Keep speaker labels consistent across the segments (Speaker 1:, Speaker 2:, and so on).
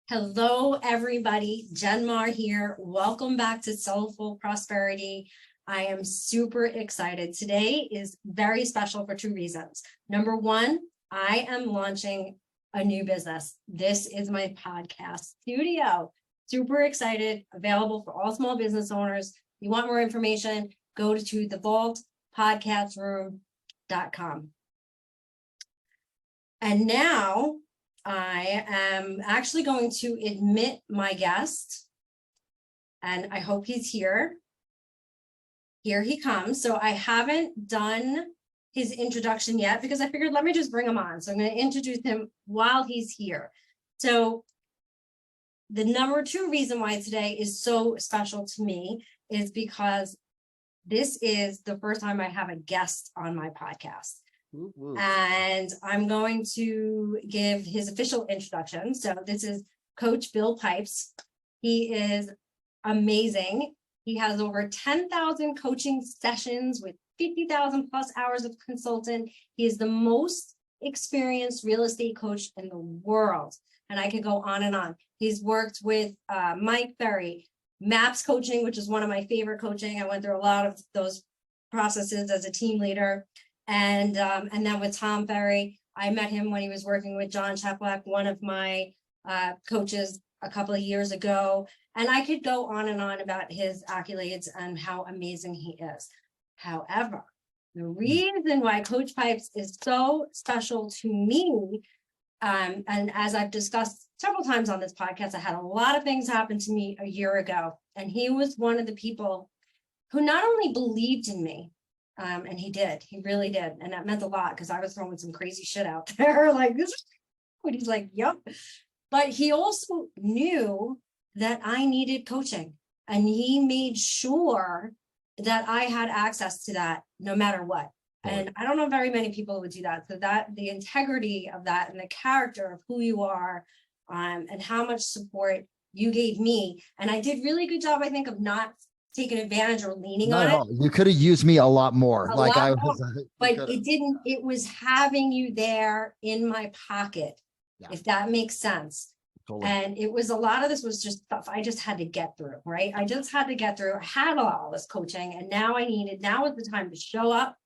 Speaker 1: Hello, everybody. Jen Mar here. Welcome back to Soulful Prosperity. I am super excited. Today is very special for two reasons. Number one, I am launching a new business. This is my podcast studio. Super excited, available for all small business owners. If you want more information, go to thevaultpodcastroom.com. And now I am actually going to admit my guest, and I hope he's here. Here he comes. So I haven't done his introduction yet because I figured let me just bring him on. So I'm going to introduce him while he's here. So the number two reason why today is so special to me is because this is the first time I have a guest on my podcast. Ooh. And I'm going to give his official introduction. So this is Coach Bill Pipes. He is amazing. He has over 10,000 coaching sessions with 50,000 plus hours of consultant. He is the most experienced real estate coach in the world. And I could go on and on. He's worked with Mike Ferry, MAPS coaching, which is one of my favorite coaching. I went through a lot of those processes as a team leader. And then with Tom Ferry, I met him when he was working with John Cheplack, one of my coaches a couple of years ago. And I could go on and on about his accolades and how amazing he is. However, the reason why Coach Pipes is so special to me, and as I've discussed several times on this podcast, I had a lot of things happen to me a year ago. And he was one of the people who not only believed in me, and he really did. And that meant a lot because I was throwing some crazy shit out there. Like this, but he's like, yep. But he also knew that I needed coaching, and he made sure that I had access to that no matter what. And I don't know very many people who would do that. So that the integrity of that and the character of who you are, and how much support you gave me. And I did really good job, I think, of not taking advantage or leaning on it.
Speaker 2: You could have used me a lot more.
Speaker 1: But it didn't. It was having you there in my pocket, if that makes sense. Totally. And it was a lot of this was just stuff I just had to get through, right? I just had to get through. I had all this coaching, and now now is the time to show up,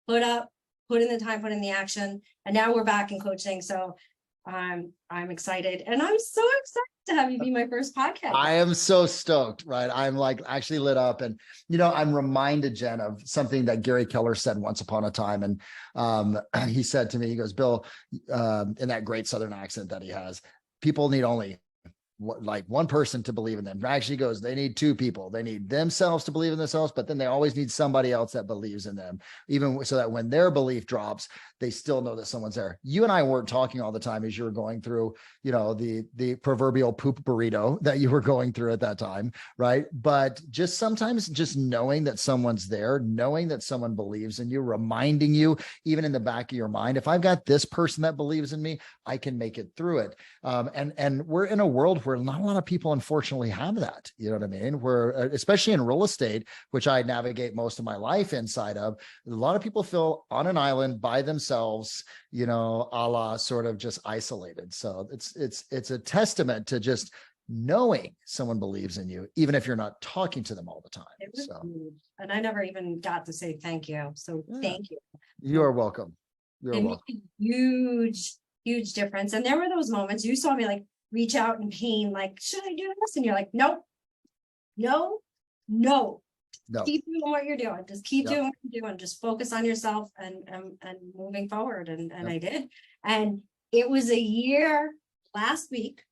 Speaker 1: put in the time, put in the action, and now we're back in coaching. So I'm excited, and I'm so excited to have you be my first podcast.
Speaker 2: I am so stoked, right? I'm like actually lit up, and I'm reminded, Jen, of something that Gary Keller said once upon a time, and he said to me, he goes, Bill, in that great Southern accent that he has, people need only one person to believe in them. Actually goes, they need two people. They need themselves to believe in themselves, but then they always need somebody else that believes in them, even so that when their belief drops, they still know that someone's there. You and I weren't talking all the time as you were going through, the proverbial poop burrito that you were going through at that time, right? But just sometimes just knowing that someone's there, knowing that someone believes in you, reminding you, even in the back of your mind, if I've got this person that believes in me, I can make it through it. And we're in a world where not a lot of people, unfortunately, have that. You know what I mean? Where, especially in real estate, which I navigate most of my life inside of, a lot of people feel on an island by themselves, a la sort of just isolated. So it's a testament to just knowing someone believes in you, even if you're not talking to them all the time.
Speaker 1: And I never even got to say thank you. So thank you.
Speaker 2: You're welcome. You're welcome.
Speaker 1: Made a huge difference. And there were those moments you saw me like reach out in pain, like, should I do this? And you're like, nope, no. Keep doing what you're doing. Just keep doing what you're doing. Just focus on yourself and moving forward. And I did. And it was a year last week.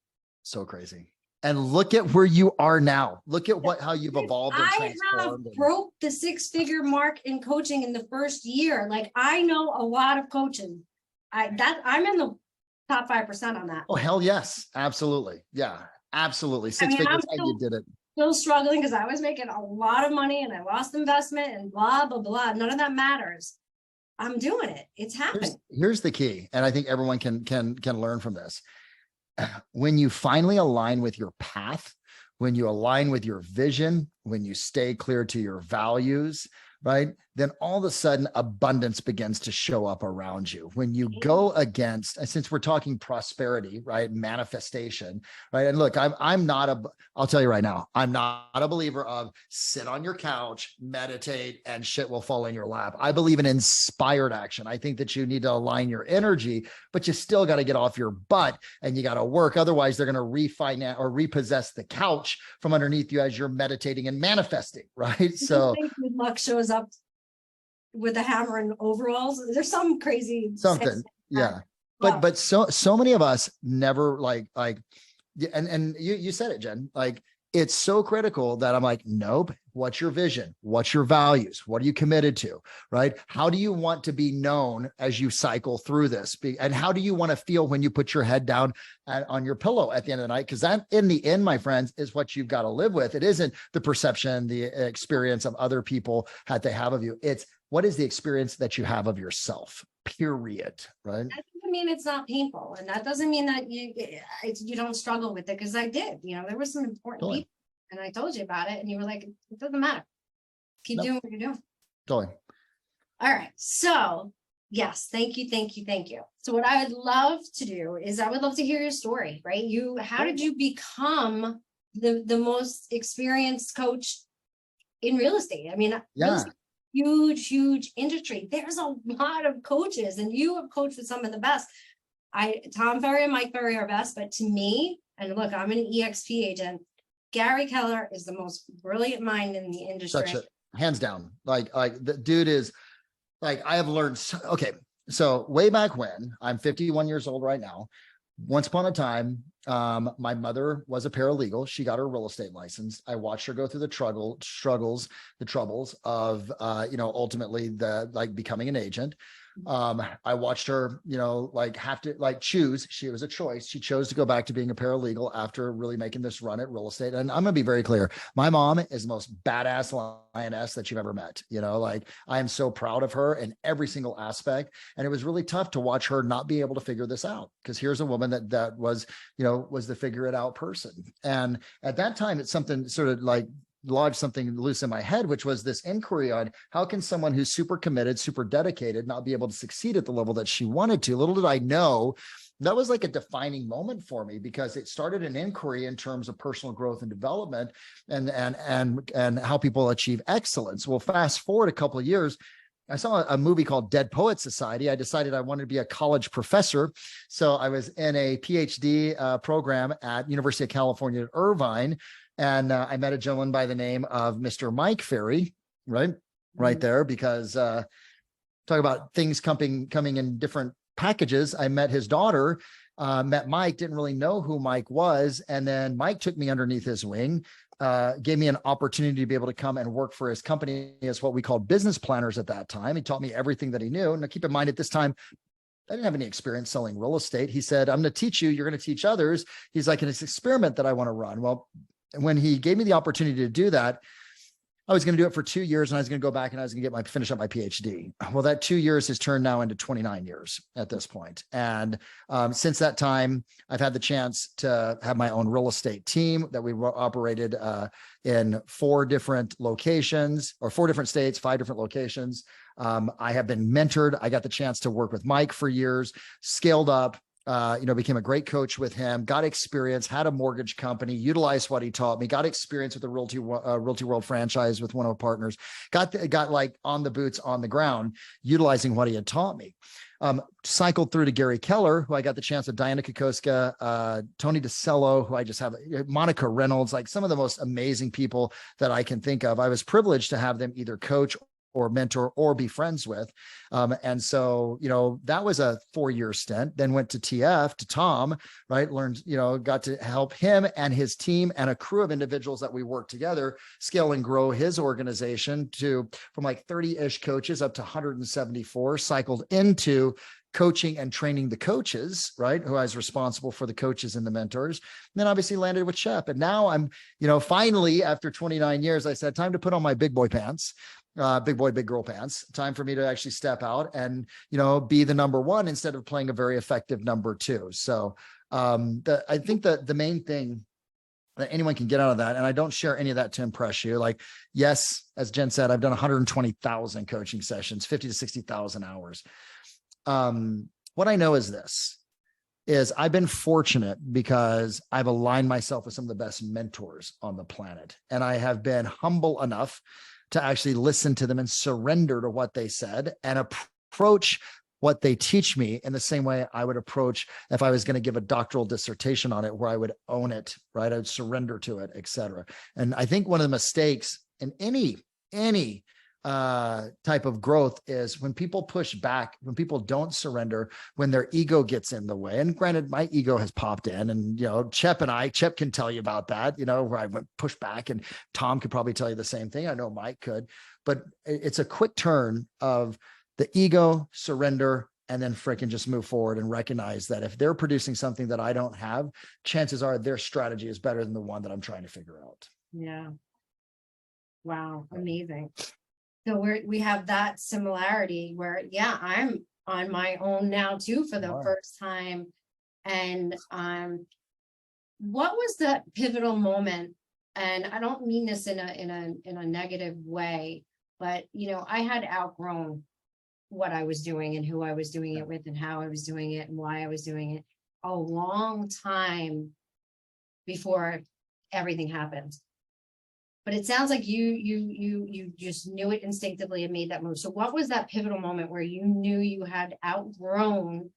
Speaker 2: So crazy. And look at where you are now. Look at how you've evolved and transformed.
Speaker 1: I have broke the 6-figure mark in coaching in the first year. Like, I know a lot of coaching. I'm in the top 5% on that.
Speaker 2: Oh, hell yes. Absolutely. Yeah, absolutely. 6 figures, and you did it.
Speaker 1: Still struggling because I was making a lot of money and I lost investment and blah, blah, blah. None of that matters. I'm doing it. It's happening.
Speaker 2: Here's the key. And I think everyone can learn from this. When you finally align with your path, when you align with your vision, when you stay clear to your values, right? then all of a sudden abundance begins to show up around you. When you go against, and since we're talking prosperity, right, manifestation, right? And look, I'll tell you right now, I'm not a believer of sit on your couch, meditate, and shit will fall in your lap. I believe in inspired action. I think that you need to align your energy, but you still got to get off your butt and you got to work. Otherwise, they're going to refinance or repossess the couch from underneath you as you're meditating and manifesting, right? So
Speaker 1: luck shows up with a hammer and overalls. There's some crazy
Speaker 2: something, yeah. But so many of us never and you said it, Jen, like it's so critical that I'm like, nope. What's your vision? What's your values? What are you committed to? Right? How do you want to be known as you cycle through this? And how do you want to feel when you put your head down on your pillow at the end of the night? Because that, in the end, my friends, is what you've got to live with. It isn't the perception, the experience of other people that they have of you. It's what is the experience that you have of yourself, period. Right?
Speaker 1: That doesn't mean it's not painful. And that doesn't mean that you don't struggle with it, because I did. There were some important people. And I told you about it, and you were like, it doesn't matter. Keep doing what you're doing.
Speaker 2: Totally.
Speaker 1: All right. So, yes, thank you. So what I would love to do is I would love to hear your story, right? How did you become the most experienced coach in real estate? I mean, real estate, huge industry. There's a lot of coaches, and you have coached with some of the best. Tom Ferry and Mike Ferry are best, but to me, and look, I'm an EXP agent. Gary Keller is the most brilliant mind in the industry.
Speaker 2: Hands down. Like the dude is like, I have learned. So way back when, I'm 51 years old right now. Once upon a time, my mother was a paralegal. She got her real estate license. I watched her go through the troubles of, ultimately becoming an agent. I watched her, have to choose. She was a choice. She chose to go back to being a paralegal after really making this run at real estate. And I'm going to be very clear. My mom is the most badass lioness that you've ever met. I am so proud of her in every single aspect. And it was really tough to watch her not be able to figure this out, because here's a woman that was the figure it out person. And at that time, it's something sort of lodged something loose in my head, which was this inquiry on how can someone who's super committed, super dedicated, not be able to succeed at the level that she wanted to. Little did I know that was like a defining moment for me, because it started an inquiry in terms of personal growth and development and how people achieve excellence. Well, fast forward a couple of years, I saw a movie called Dead Poets Society. I decided I wanted to be a college professor. So I was in a PhD program at University of California at Irvine. And I met a gentleman by the name of Mr. Mike Ferry, right there, because talk about things coming in different packages. I met his daughter, met Mike, didn't really know who Mike was. And then Mike took me underneath his wing, gave me an opportunity to be able to come and work for his company as what we called business planners at that time. He taught me everything that he knew. Now, keep in mind, at this time, I didn't have any experience selling real estate. He said, I'm going to teach you. You're going to teach others. He's like, it's an experiment that I want to run. Well, when he gave me the opportunity to do that, I was going to do it for 2 years, and I was going to go back and I was going to finish up my PhD. Well, that 2 years has turned now into 29 years at this point. And since that time, I've had the chance to have my own real estate team that we operated in 4 different locations, or 4 different states, 5 different locations. I have been mentored. I got the chance to work with Mike for years, scaled up, became a great coach with him, got experience, had a mortgage company, utilized what he taught me, got experience with the Realty World franchise with one of our partners, got like on the boots on the ground, utilizing what he had taught me. Cycled through to Gary Keller, who I got the chance with, Diana Kokoska, Tony DeCello, who I just have, Monica Reynolds, like some of the most amazing people that I can think of. I was privileged to have them either coach or mentor or be friends with. And so, that was a 4-year stint, then went to TF, to Tom, right? Learned, got to help him and his team and a crew of individuals that we worked together scale and grow his organization from like 30-ish coaches up to 174, cycled into coaching and training the coaches, right? Who I was responsible for the coaches and the mentors. And then obviously landed with Shep. And now I'm, finally, after 29 years, I said, time to put on my big boy pants. Big boy, big girl pants. Time for me to actually step out and, be the number one instead of playing a very effective number 2. So I think that the main thing that anyone can get out of that. And I don't share any of that to impress you. Like, yes, as Jen said, I've done 120,000 coaching sessions, 50 to 60,000 hours. What I know is this, is I've been fortunate because I've aligned myself with some of the best mentors on the planet. And I have been humble enough to actually listen to them and surrender to what they said and approach what they teach me in the same way I would approach if I was going to give a doctoral dissertation on it, where I would own it, right? I would surrender to it, et cetera. And I think one of the mistakes in any type of growth is when people push back, when people don't surrender, when their ego gets in the way. And granted, my ego has popped in, and, you know, Chep can tell you about that, you know, where I went push back, and Tom could probably tell you the same thing. I know Mike could, but it's a quick turn of the ego, surrender, and then freaking just move forward and recognize that if they're producing something that I don't have, chances are their strategy is better than the one that I'm trying to figure out.
Speaker 1: Yeah. Wow. Amazing. So we have that similarity where, yeah, I'm on my own now too for the first time. And what was that pivotal moment? And I don't mean this in a negative way, but, you know, I had outgrown what I was doing and who I was doing it with and how I was doing it and why I was doing it a long time before everything happened. But it sounds like you just knew it instinctively and made that move. So what was that pivotal moment where you knew you had outgrown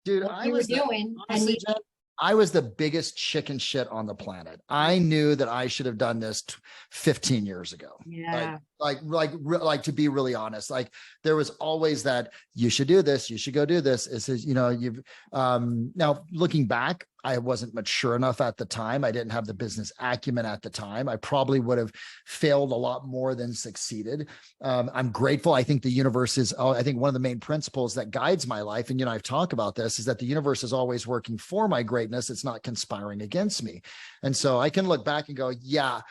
Speaker 1: what you were doing?
Speaker 2: Honestly, Jen, I was the biggest chicken shit on the planet. I knew that I should have done this 15 years ago.
Speaker 1: Yeah.
Speaker 2: Like to be really honest, like there was always that you should do this, you should go do this. It says, you know, you've now looking back, I wasn't mature enough at the time. I didn't have the business acumen at the time. I probably would have failed a lot more than succeeded. I'm grateful. I think the universe is, I think one of the main principles that guides my life, and, you know, I've talked about this, is that the universe is always working for my greatness. It's not conspiring against me. And so I can look back and go, yeah,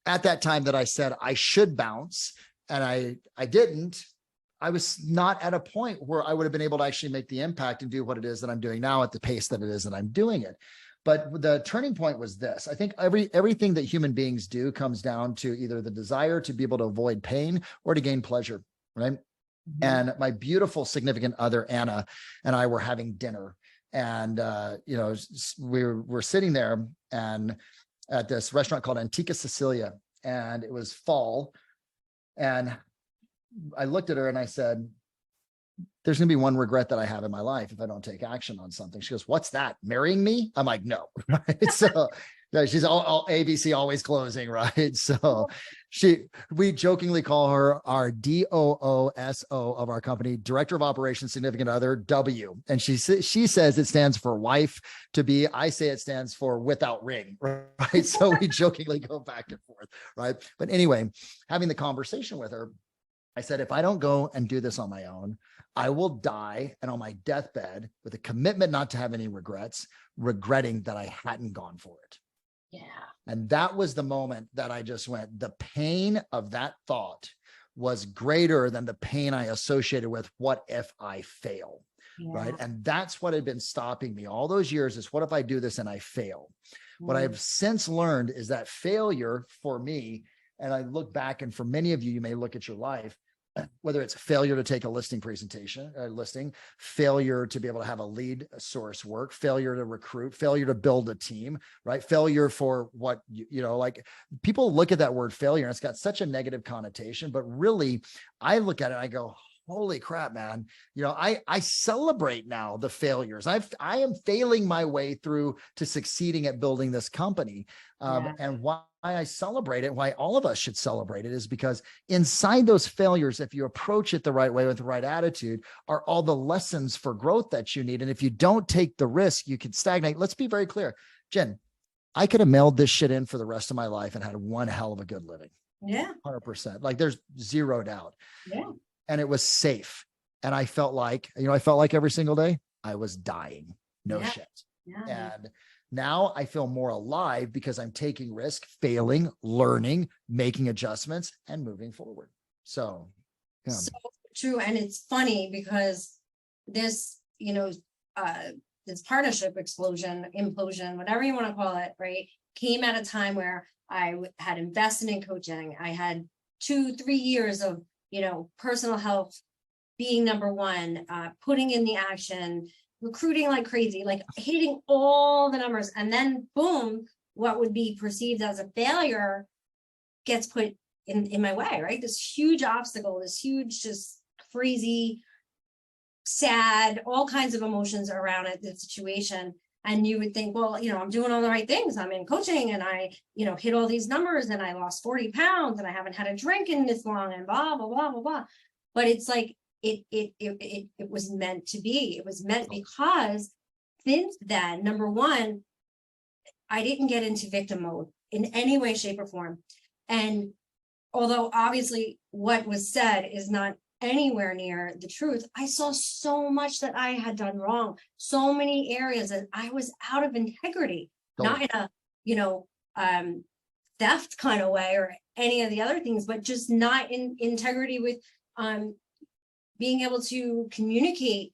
Speaker 2: at that time that I said I should bounce and I didn't, I was not at a point where I would have been able to actually make the impact and do what it is that I'm doing now at the pace that it is that I'm doing it. But the turning point was this. I think everything that human beings do comes down to either the desire to be able to avoid pain or to gain pleasure, right? Mm-hmm. And my beautiful significant other, Anna, and I were having dinner, and you know, we're sitting there and at this restaurant called Antica Sicilia, and it was fall, and I looked at her and I said, there's going to be one regret that I have in my life if I don't take action on something. She goes, what's that? Marrying me? I'm like, no. Right? So she's all ABC always closing, right? So we jokingly call her our DOOSO of our company, Director of Operations, Significant Other, W. And she says it stands for wife to be. I say it stands for without ring, right? So we jokingly go back and forth, right? But anyway, having the conversation with her, I said, if I don't go and do this on my own, I will die, and on my deathbed with a commitment not to have any regrets, regretting that I hadn't gone for it.
Speaker 1: Yeah.
Speaker 2: And that was the moment that I just went, the pain of that thought was greater than the pain I associated with what if I fail, right? And that's what had been stopping me all those years, is what if I do this and I fail? What I've since learned is that failure for me, and I look back, and for many of you, you may look at your life, whether it's failure to take a listing failure to be able to have a lead source work, failure to recruit, failure to build a team, right? Failure for what, you know, like people look at that word failure and it's got such a negative connotation, but really I look at it and I go, holy crap, man. You know, I celebrate now the failures. I am failing my way through to succeeding at building this company. And why I celebrate it, why all of us should celebrate it, is because inside those failures, if you approach it the right way with the right attitude, are all the lessons for growth that you need. And if you don't take the risk, you can stagnate. Let's be very clear. Jen, I could have mailed this shit in for the rest of my life and had one hell of a good living.
Speaker 1: Yeah.
Speaker 2: 100%. Like there's zero doubt.
Speaker 1: Yeah.
Speaker 2: And it was safe. And I felt like, you know, I felt like every single day I was dying. No shit. Yeah. And now I feel more alive because I'm taking risk, failing, learning, making adjustments, and moving forward. So, yeah.
Speaker 1: So true. And it's funny because this, you know, this partnership implosion, whatever you want to call it, right? came at a time where I had invested in coaching. I had 2-3 years of, personal health being number one, putting in the action, recruiting like crazy, like hitting all the numbers. And then boom, what would be perceived as a failure gets put in my way, right? This huge obstacle, this huge, just crazy, sad, all kinds of emotions around it, the situation. And you would think, well, I'm doing all the right things. I'm in coaching and I, hit all these numbers and I lost 40 pounds and I haven't had a drink in this long and blah, blah, blah, blah, blah. But it's like, it was meant to be. It was meant because since then, number one, I didn't get into victim mode in any way, shape, or form. And although obviously what was said is not anywhere near the truth, I saw so much that I had done wrong, so many areas that I was out of integrity, not in a theft kind of way or any of the other things, but just not in integrity with being able to communicate,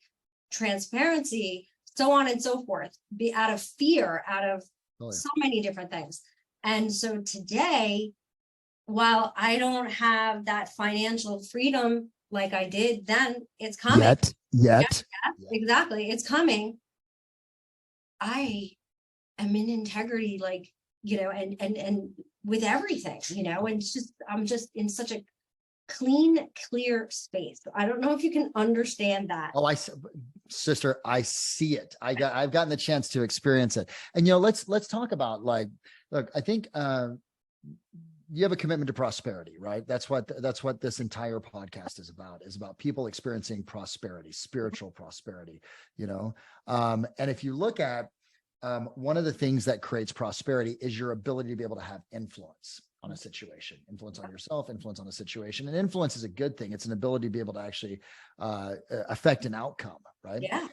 Speaker 1: transparency, so on and so forth, be out of fear, out of so many different things. And so today, while I don't have that financial freedom like I did then, it's coming.
Speaker 2: Yet.
Speaker 1: Yeah, exactly. It's coming. I am in integrity, like, and with everything, and it's just, I'm just in such a clean, clear space. I don't know if you can understand that.
Speaker 2: Oh, sister, I see it. I've gotten the chance to experience it. And, let's talk about, like, look, I think, you have a commitment to prosperity, right? That's what this entire podcast is about people experiencing prosperity, spiritual prosperity, and if you look at, one of the things that creates prosperity is your ability to be able to have influence on a situation, influence on yourself, influence on a situation. And influence is a good thing. It's an ability to be able to actually affect an outcome, right?
Speaker 1: Yeah.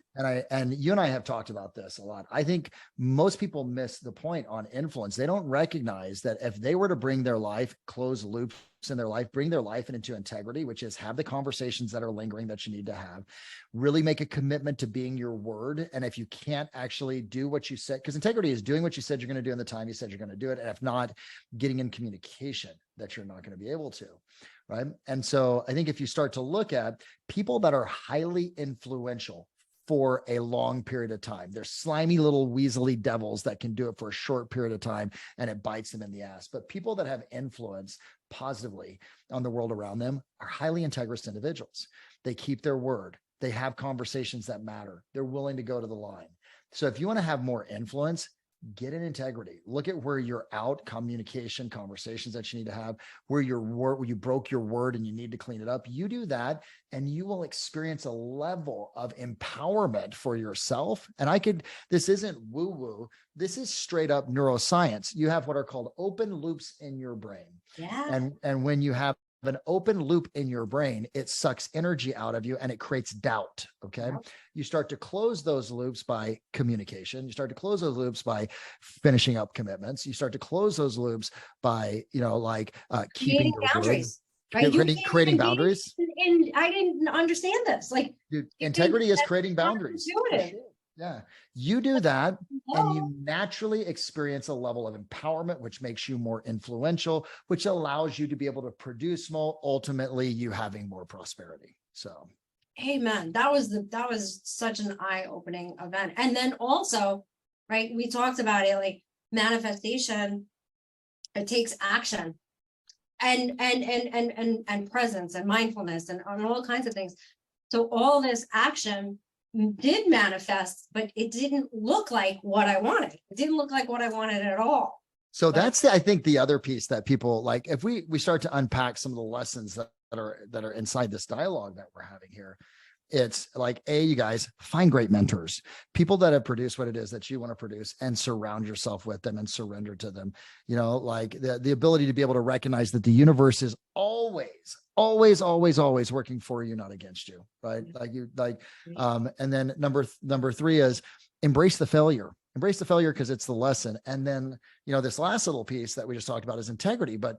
Speaker 2: And you and I have talked about this a lot. I think most people miss the point on influence. They don't recognize that if they were to bring their life, close loops in their life, bring their life into integrity, which is have the conversations that are lingering that you need to have, really make a commitment to being your word. And if you can't actually do what you said, because integrity is doing what you said you're going to do in the time you said you're going to do it. And if not, getting in communication that you're not going to be able to. Right. And so I think if you start to look at people that are highly influential for a long period of time, they're slimy little weaselly devils that can do it for a short period of time and it bites them in the ass. But people that have influence positively on the world around them are highly integrous individuals. They keep their word. They have conversations that matter. They're willing to go to the line. So if you want to have more influence, get in integrity. Look at where you're out, communication, conversations that you need to have, where where you broke your word and you need to clean it up. You do that and you will experience a level of empowerment for yourself. And this isn't woo woo. This is straight up neuroscience. You have what are called open loops in your brain.
Speaker 1: Yeah.
Speaker 2: And when you have an open loop in your brain, it sucks energy out of you and it creates doubt. Okay. Yep. You start to close those loops by communication. You start to close those loops by finishing up commitments. You start to close those loops by, keeping
Speaker 1: boundaries, right?
Speaker 2: Creating boundaries.
Speaker 1: And I didn't understand this. Like,
Speaker 2: dude, integrity is creating boundaries. Yeah. You do that and you naturally experience a level of empowerment, which makes you more influential, which allows you to be able to produce more, ultimately you having more prosperity. So.
Speaker 1: Amen. That was such an eye-opening event. And then also, right, we talked about it, like manifestation, it takes action and presence and mindfulness and all kinds of things. So all this action did manifest, but it didn't look like what I wanted. It didn't look like what I wanted at all.
Speaker 2: So that's I think the other piece that people like, if we start to unpack some of the lessons that are inside this dialogue that we're having here, it's like, you guys find great mentors, people that have produced what it is that you want to produce, and surround yourself with them and surrender to them. Like the ability to be able to recognize that the universe is always working for you, not against you. Right. And then number 3 is embrace the failure. Embrace the failure because it's the lesson. And then, this last little piece that we just talked about is integrity. But,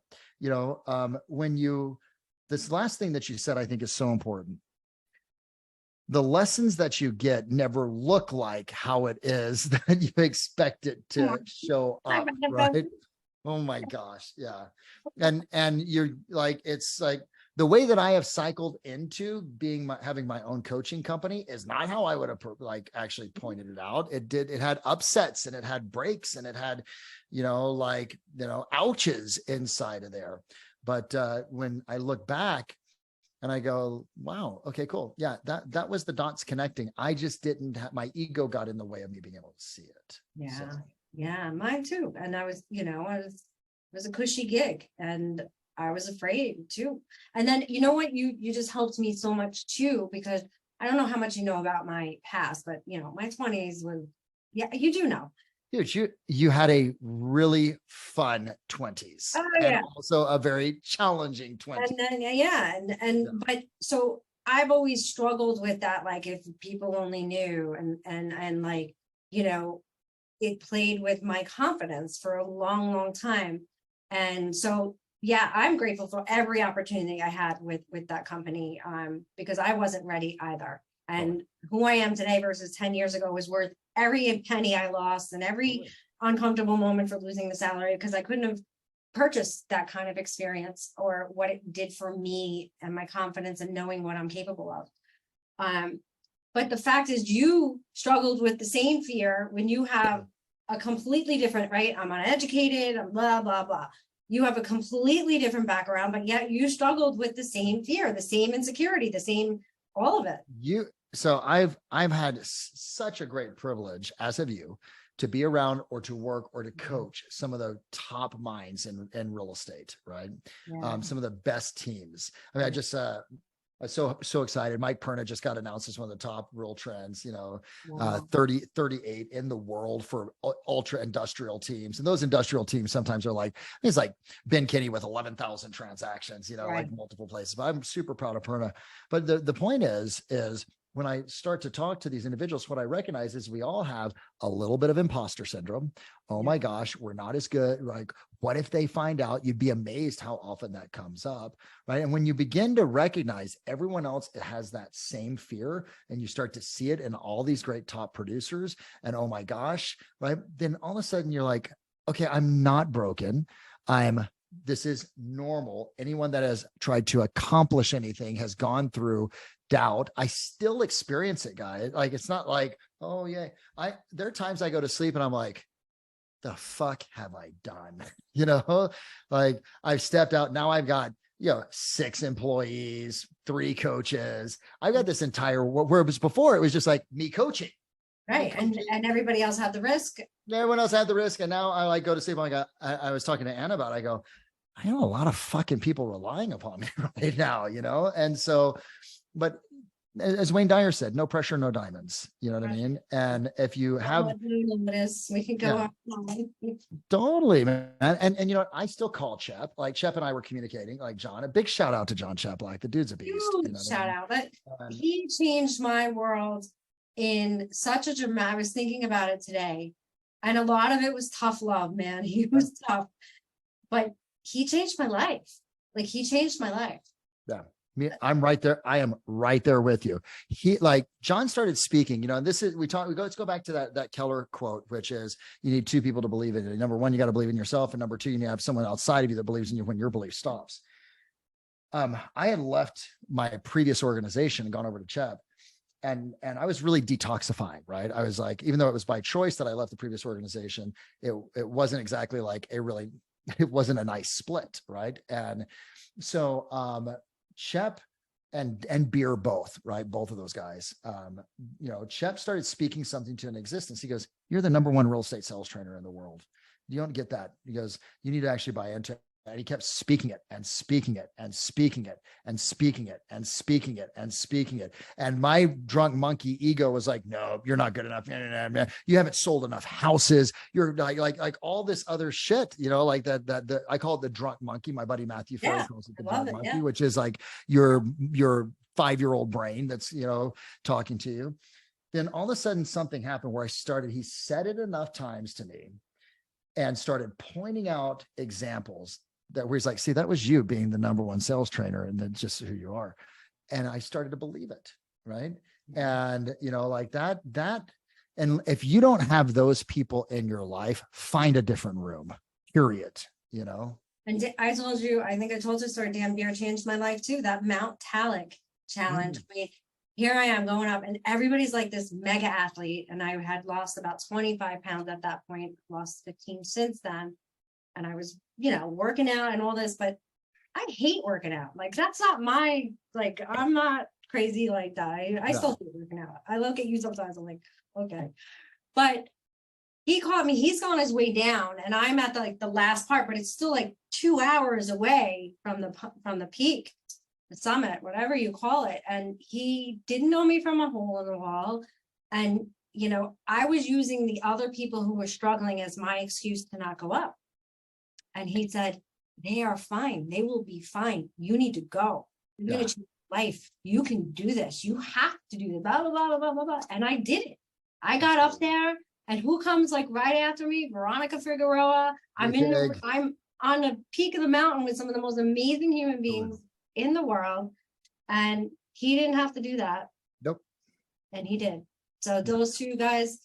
Speaker 2: this last thing that you said, I think is so important. the lessons that you get never look like how it is that you expect it to show up, right? Oh my gosh. Yeah. And you're like, it's like the way that I have cycled into being having my own coaching company is not how I would have like actually pointed it out. It had upsets and it had breaks and it had, ouches inside of there. But when I look back and I go, wow, okay, cool. Yeah, that was the dots connecting. I just didn't have, my ego got in the way of me being able to see it.
Speaker 1: Yeah.
Speaker 2: So.
Speaker 1: Yeah, mine too. And I was, it was a cushy gig and I was afraid too. And then, you know what, you just helped me so much too, because I don't know how much you know about my past, but my 20s was, yeah, you do know.
Speaker 2: Dude, you had a really fun 20s and
Speaker 1: Yeah.
Speaker 2: also a very challenging 20s.
Speaker 1: And then, yeah. But so I've always struggled with that. Like if people only knew and like, it played with my confidence for a long, long time. And so, yeah, I'm grateful for every opportunity I had with that company, because I wasn't ready either. And who I am today versus 10 years ago was worth every penny I lost and every uncomfortable moment for losing the salary, because I couldn't have purchased that kind of experience or what it did for me and my confidence and knowing what I'm capable of. But the fact is you struggled with the same fear when you have a completely different, right? I'm uneducated, I'm blah, blah, blah. You have a completely different background, but yet you struggled with the same fear, the same insecurity, the same, all of it.
Speaker 2: So I've had such a great privilege, as have you, to be around or to work or to coach some of the top minds in real estate, right?
Speaker 1: Yeah.
Speaker 2: Some of the best teams. I mean, I just, I'm so excited. Mike Perna just got announced as one of the top real trends, 38 in the world for ultra industrial teams. And those industrial teams sometimes are like, it's like Ben Kinney with 11,000 transactions, like multiple places, but I'm super proud of Perna. But the point is when I start to talk to these individuals, what I recognize is we all have a little bit of imposter syndrome. Oh my gosh, we're not as good. Like, what if they find out? You'd be amazed how often that comes up, right? And when you begin to recognize everyone else has that same fear and you start to see it in all these great top producers and oh my gosh, right? Then all of a sudden you're like, okay, I'm not broken. This is normal. Anyone that has tried to accomplish anything has gone through doubt. I still experience it, guys. Like, it's not like, oh yeah. There are times I go to sleep and I'm like, the fuck have I done? Like I've stepped out. Now I've got, 6 employees, 3 coaches. I've got this entire, where it was before, it was just like me coaching.
Speaker 1: Right. And everybody else had the risk.
Speaker 2: Everyone else had the risk. And now I like go to sleep. I was talking to Anna about it. I go, I know a lot of fucking people relying upon me right now, And so, but as Wayne Dyer said, no pressure, no diamonds. You know what I mean? And if you have,
Speaker 1: we can go on.
Speaker 2: Totally, man. And I still call Chep. Like Chep and I were communicating, like John. A big shout out to John Chep. Like the dude's a beast.
Speaker 1: Shout out. But he changed my world in such a dramatic. I was thinking about it today, and a lot of it was tough love, man. He was tough, but he changed my life. Like he changed my life.
Speaker 2: Yeah. I'm right there. I am right there with you. John started speaking, let's go back to that Keller quote, which is you need 2 people to believe in it. Number 1, you got to believe in yourself. And number 2, you need to have someone outside of you that believes in you when your belief stops. I had left my previous organization and gone over to Chep. And I was really detoxifying, right? I was like, even though it was by choice that I left the previous organization, it wasn't exactly like it wasn't a nice split, right? And so, Chep and Beer both, right? Both of those guys. Chep started speaking something to an existence. He goes, you're the number 1 real estate sales trainer in the world. You don't get that. He goes, you need to actually buy into it. And he kept speaking it and speaking it and speaking it and speaking it and speaking it and speaking it. And my drunk monkey ego was like, no, you're not good enough. You haven't sold enough houses. You're like all this other shit, like that I call it the drunk monkey. My buddy Matthew Ferry calls it the drunk monkey, which is like your 5-year-old brain that's, talking to you. Then all of a sudden something happened where he said it enough times to me and started pointing out examples where he's like, see, that was you being the number 1 sales trainer and then just who you are. And I started to believe it. right? And, you know, like that, and if you don't have those people in your life, find a different room, period, you know?
Speaker 1: And I told you, I think I told you, sorry, Dan Beer changed my life too. That Mount Talic challenge. I mean, here I am going up and everybody's like this mega athlete. And I had lost about 25 pounds at that point, lost 15 since then. And I was, you know, working out and all this, but I hate working out. Like, that's not my, like, I'm not crazy like that. I still hate working out. I look at you sometimes, I'm like, okay. But he caught me, he's on his way down and I'm at the, like the last part, but it's still like 2 hours away from the peak, the summit, whatever you call it. And he didn't know me from a hole in the wall. And, you know, I was using the other people who were struggling as my excuse to not go up. And he said, they are fine. They will be fine. You need to go. You're going to change life. You can do this. You have to do this, blah, blah, blah, blah, blah, blah. And I did it. I got up there and who comes like right after me? Veronica Figueroa. I'm on the peak of the mountain with some of the most amazing human beings in the world. And he didn't have to do that.
Speaker 2: Nope.
Speaker 1: And he did. So those two guys,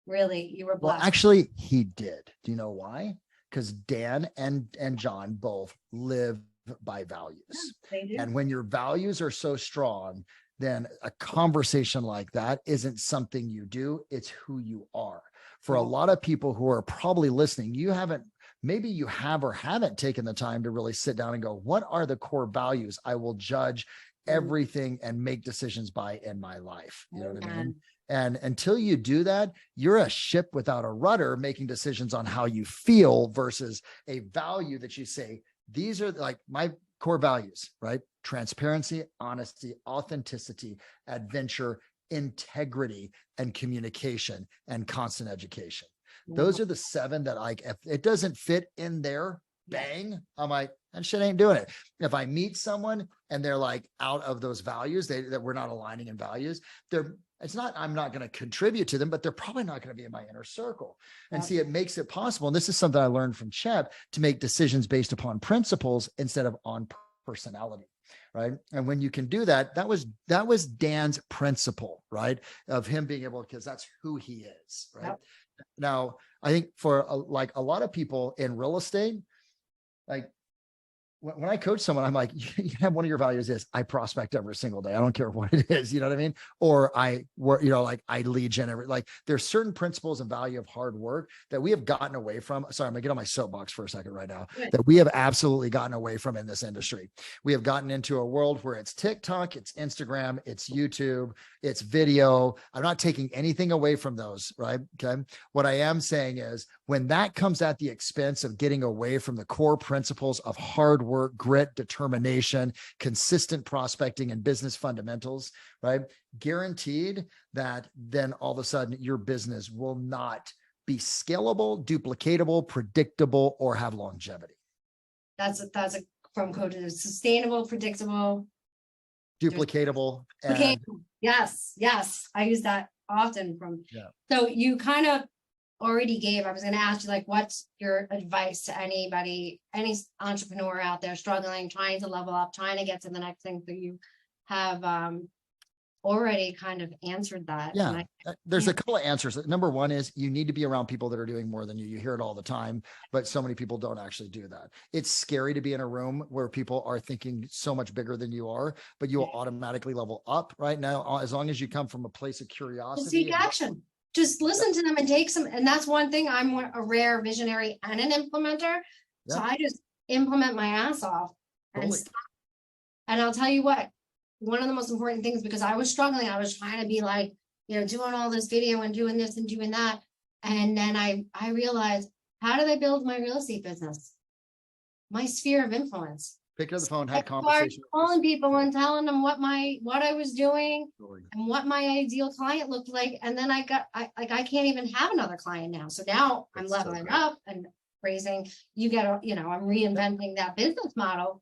Speaker 1: really, you were blessed.
Speaker 2: Well, actually, he did. Do you know why? Because Dan and John both live by values.
Speaker 1: They do.
Speaker 2: And when your values are so strong, then a conversation like that isn't something you do, it's who you are. For a lot of people who are probably listening, maybe you have or haven't taken the time to really sit down and go, what are the core values I will judge everything and make decisions by in my life? You know what I mean? And until you do that, you're a ship without a rudder, making decisions on how you feel versus a value that you say, these are like my core values, right? Transparency, honesty, authenticity, adventure, integrity, and communication, and constant education. Those are the 7 that if it doesn't fit in there, bang, I'm like, that shit ain't doing it. If I meet someone and they're like out of those values, that we're not aligning in values, I'm not going to contribute to them, but they're probably not going to be in my inner circle. And see, it makes it possible. And this is something I learned from Chep, to make decisions based upon principles instead of on personality. Right. And when you can do that, that was Dan's principle, right? Of him being able, because that's who he is. Right. Yep. Now, I think for a lot of people in real estate, like when I coach someone, I'm like, you have one of your values is I prospect every single day. I don't care what it is, you know what I mean? Or I work, you know, like I lead gen there's certain principles and value of hard work that we have gotten away from. Sorry, I'm gonna get on my soapbox for a second right now. Good. That we have absolutely gotten away from in this industry. We have gotten into a world where it's TikTok, it's Instagram, it's YouTube, it's video. I'm not taking anything away from those, right? Okay. What I am saying is when that comes at the expense of getting away from the core principles of hard work, grit, determination, consistent prospecting, and business fundamentals, right? Guaranteed that then all of a sudden your business will not be scalable, duplicatable, predictable, or have longevity.
Speaker 1: That's a from coaches: sustainable, predictable,
Speaker 2: duplicatable.
Speaker 1: Okay. Yes. I use that often so you kind of already gave, I was going to ask you, like, what's your advice to anybody, any entrepreneur out there struggling, trying to level up, trying to get to the next thing? So you have already kind of answered that.
Speaker 2: Yeah, there's a couple of answers. Number one is you need to be around people that are doing more than you. You hear it all the time, but so many people don't actually do that. It's scary to be in a room where people are thinking so much bigger than you are, but you will automatically level up right now, as long as you come from a place of curiosity.
Speaker 1: Seek action. Just listen to them and take some. And that's one thing. I'm a rare visionary and an implementer. So I just implement my ass off and stop. And I'll tell you what, one of the most important things, because I was struggling, I was trying to be like, you know, doing all this video and doing this and doing that. And then I realized, how did I build my real estate business? My sphere of influence.
Speaker 2: Pick up the phone, had conversation.
Speaker 1: Calling people and telling them what I was doing and what my ideal client looked like. And then I can't even have another client now. So now I'm leveling up and raising, I'm reinventing that business model,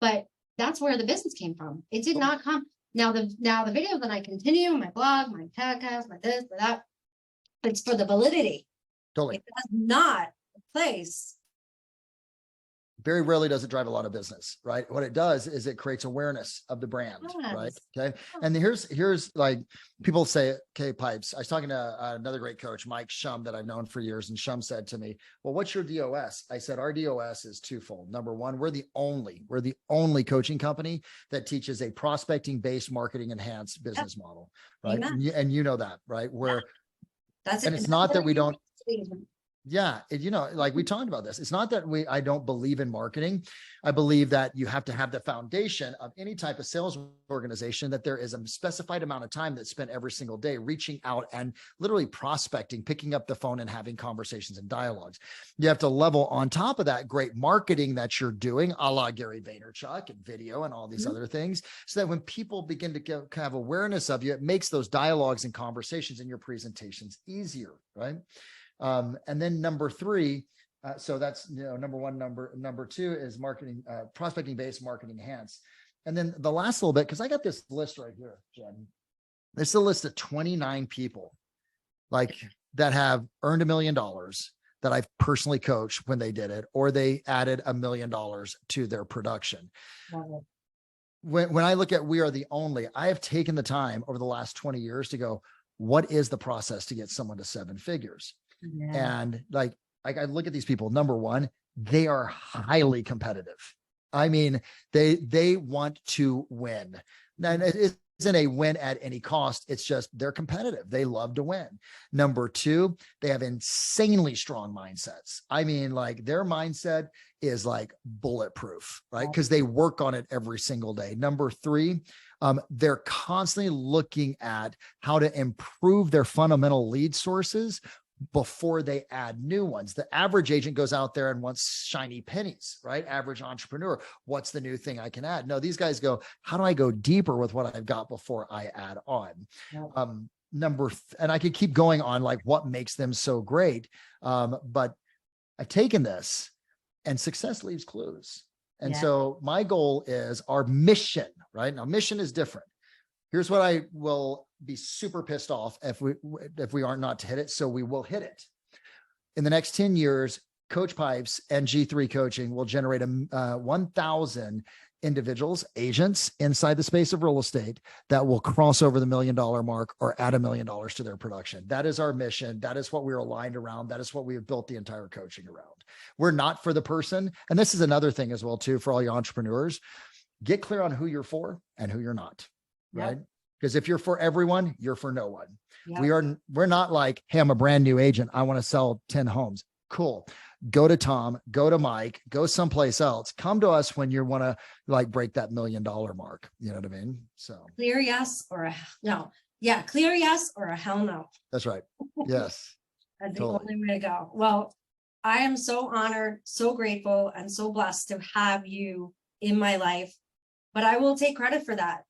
Speaker 1: but that's where the business came from. It did not come. Now the videos that I continue, my blog, my podcast, my this, my that, it's for the validity.
Speaker 2: Totally.
Speaker 1: It does not replace
Speaker 2: very rarely does it drive a lot of business, right? What it does is it creates awareness of the brand, right?
Speaker 1: Yes.
Speaker 2: Okay. And here's like people say, okay, Pipes. I was talking to another great coach, Mike Shum, that I've known for years. And Shum said to me, well, what's your DOS? I said, our DOS is twofold. Number one, we're the only coaching company that teaches a prospecting based marketing enhanced business model, right? And you know that, right? Where,
Speaker 1: that's it.
Speaker 2: and it's not that we don't, yeah, you know, like we talked about this. It's not that I don't believe in marketing. I believe that you have to have the foundation of any type of sales organization, that there is a specified amount of time that's spent every single day reaching out and literally prospecting, picking up the phone and having conversations and dialogues. You have to level on top of that great marketing that you're doing, a la Gary Vaynerchuk and video and all these other things, so that when people begin to have awareness of you, it makes those dialogues and conversations in your presentations easier, right? And then number three, so that's, you know, number one. Number two is marketing, prospecting based marketing enhanced. And then the last little bit, because I got this list right here, Jen. This is a list of 29 people like that have earned $1 million that I've personally coached when they did it, or they added $1 million to their production. When I look at We Are the Only, I have taken the time over the last 20 years to go, what is the process to get someone to 7 figures?
Speaker 1: Yeah.
Speaker 2: And like I look at these people, number one, they are highly competitive. I mean, they want to win. And it isn't a win at any cost. It's just they're competitive. They love to win. Number two, they have insanely strong mindsets. I mean, like their mindset is like bulletproof, right? Because they work on it every single day. Number three, they're constantly looking at how to improve their fundamental lead sources before they add new ones. The average agent goes out there and wants shiny pennies, right? Average entrepreneur, what's the new thing I can add? No, these guys go, how do I go deeper with what I've got before I add on? And I could keep going on like what makes them so great. But I've taken this, and success leaves clues. And so my goal is our mission, right? Now, mission is different. Here's what I will be super pissed off if we aren't not to hit it. So we will hit it. In the next 10 years, Coach Pipes and G3 Coaching will generate 1,000 individuals, agents inside the space of real estate that will cross over the $1 million mark or add $1 million to their production. That is our mission. That is what we're aligned around. That is what we have built the entire coaching around. We're not for the person. And this is another thing as well, too, for all you entrepreneurs. Get clear on who you're for and who you're not. Right? Because if you're for everyone, you're for no one. We're not like, hey, I'm a brand new agent. I want to sell 10 homes. Cool. Go to Tom, go to Mike, go someplace else. Come to us when you want to like break that $1 million mark. You know what I mean? So
Speaker 1: clear yes or a no. Yeah. Clear yes or a hell no.
Speaker 2: That's right. Yes.
Speaker 1: That's the only way to go. Well, I am so honored, so grateful, and so blessed to have you in my life. But I will take credit for that.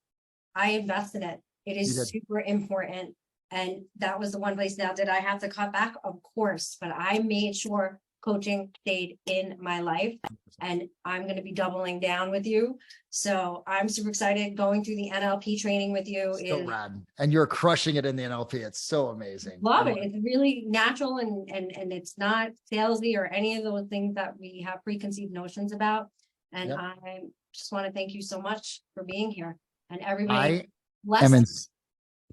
Speaker 1: I invested it. It is super important. And that was the one place. Now, did I have to cut back? Of course, but I made sure coaching stayed in my life, and I'm going to be doubling down with you. So I'm super excited going through the NLP training with you.
Speaker 2: So rad. And you're crushing it in the NLP. It's so amazing.
Speaker 1: Love it. It's really natural and it's not salesy or any of those things that we have preconceived notions about. And I just want to thank you so much for being here. And everybody,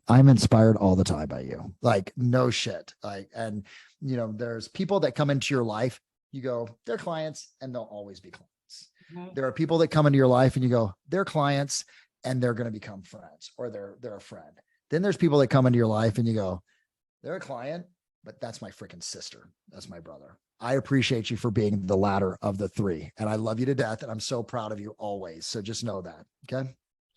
Speaker 2: I'm inspired all the time by you. Like, no shit. Like, and you know, there's people that come into your life, you go, they're clients and they'll always be clients. There are people that come into your life and you go, they're clients and they're going to become friends, or they're a friend. Then there's people that come into your life and you go, they're a client, but that's my freaking sister. That's my brother. I appreciate you for being the latter of the three. And I love you to death. And I'm so proud of you always. So just know that. Okay.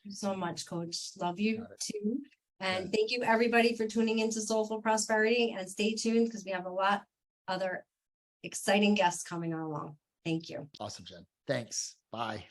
Speaker 2: So much, Coach. Love you too. And thank you everybody for tuning into Soulful Prosperity, and stay tuned because we have a lot other exciting guests coming along. Thank you. Awesome, Jen. Thanks. Bye.